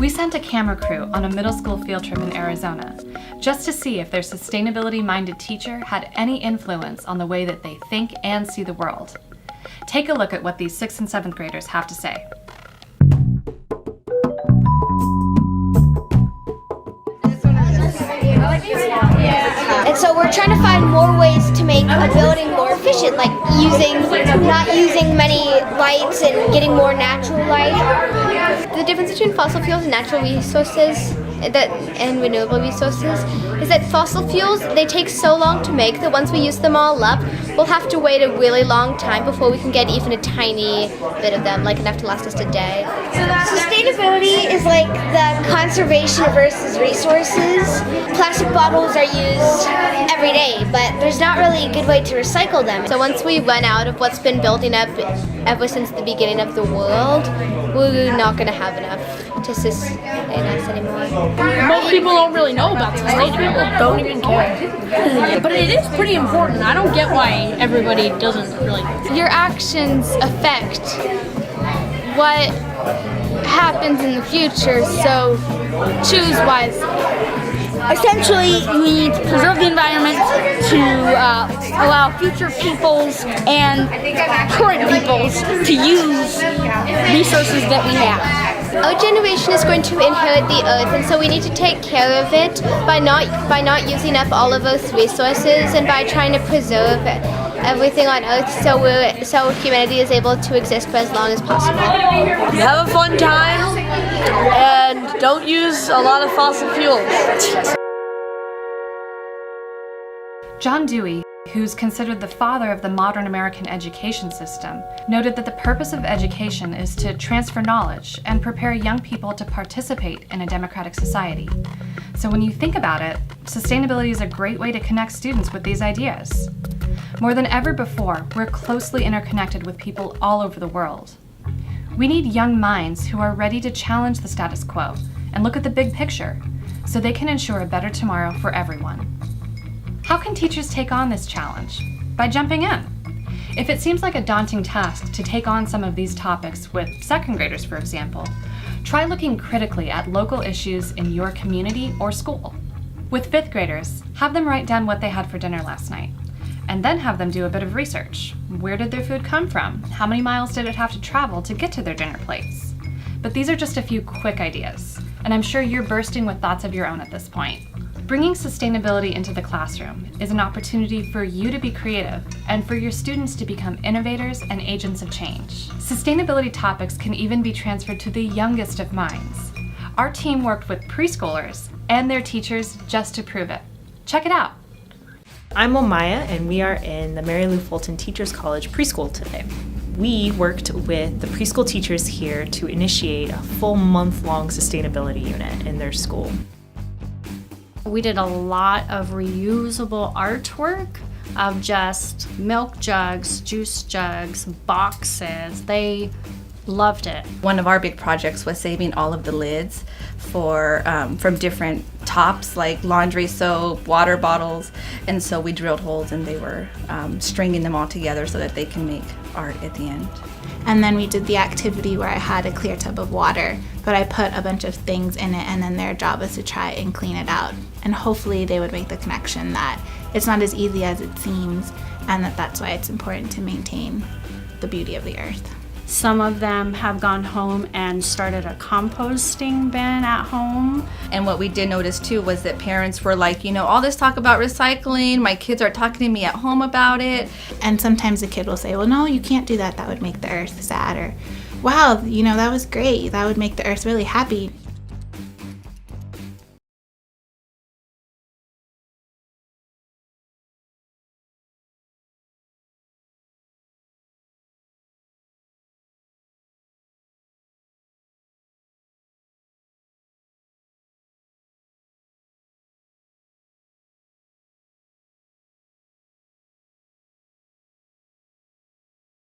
We sent a camera crew on a middle school field trip in Arizona just to see if their sustainability-minded teacher had any influence on the way that they think and see the world. Take a look at what these 6th and 7th graders have to say. And so we're trying to find more ways to make a building more efficient, like not using many lights and getting more natural light. The difference between fossil fuels and natural resources and renewable resources is that fossil fuels, they take so long to make that once we use them all up, we'll have to wait a really long time before we can get even a tiny bit of them, like enough to last us a day. Sustainability is like the conservation versus resources. Plastic bottles are used every day, but there's not really a good way to recycle them. So once we run out of what's been building up ever since the beginning of the world, we're not going to have enough to sustain us anymore. Most people don't really know about sustainability, don't even care. But it is pretty important. I don't get why everybody doesn't really. Your actions affect what happens in the future, so choose wisely. Essentially, we need to preserve the environment to allow future peoples and current peoples to use resources that we have. Our generation is going to inherit the earth, and so we need to take care of it by not using up all of Earth's resources and by trying to preserve everything on Earth so humanity is able to exist for as long as possible. Have a fun time and don't use a lot of fossil fuels. John Dewey, who's considered the father of the modern American education system, noted that the purpose of education is to transfer knowledge and prepare young people to participate in a democratic society. So when you think about it, sustainability is a great way to connect students with these ideas. More than ever before, we're closely interconnected with people all over the world. We need young minds who are ready to challenge the status quo and look at the big picture so they can ensure a better tomorrow for everyone. How can teachers take on this challenge? By jumping in. If it seems like a daunting task to take on some of these topics with 2nd graders, for example, try looking critically at local issues in your community or school. With 5th graders, have them write down what they had for dinner last night, and then have them do a bit of research. Where did their food come from? How many miles did it have to travel to get to their dinner plates? But these are just a few quick ideas, and I'm sure you're bursting with thoughts of your own at this point. Bringing sustainability into the classroom is an opportunity for you to be creative and for your students to become innovators and agents of change. Sustainability topics can even be transferred to the youngest of minds. Our team worked with preschoolers and their teachers just to prove it. Check it out. I'm Omaya, and we are in the Mary Lou Fulton Teachers College preschool today. We worked with the preschool teachers here to initiate a full month-long sustainability unit in their school. We did a lot of reusable artwork of just milk jugs, juice jugs, boxes. They loved it. One of our big projects was saving all of the lids from different tops like laundry soap, water bottles, and so we drilled holes and they were stringing them all together so that they can make art at the end. And then we did the activity where I had a clear tub of water, but I put a bunch of things in it, and then their job was to try and clean it out. And hopefully they would make the connection that it's not as easy as it seems, and that's why it's important to maintain the beauty of the earth. Some of them have gone home and started a composting bin at home. And what we did notice too was that parents were like, all this talk about recycling, my kids are talking to me at home about it. And sometimes the kid will say, well, no, you can't do that. That would make the earth sad. Or, wow, that was great. That would make the earth really happy.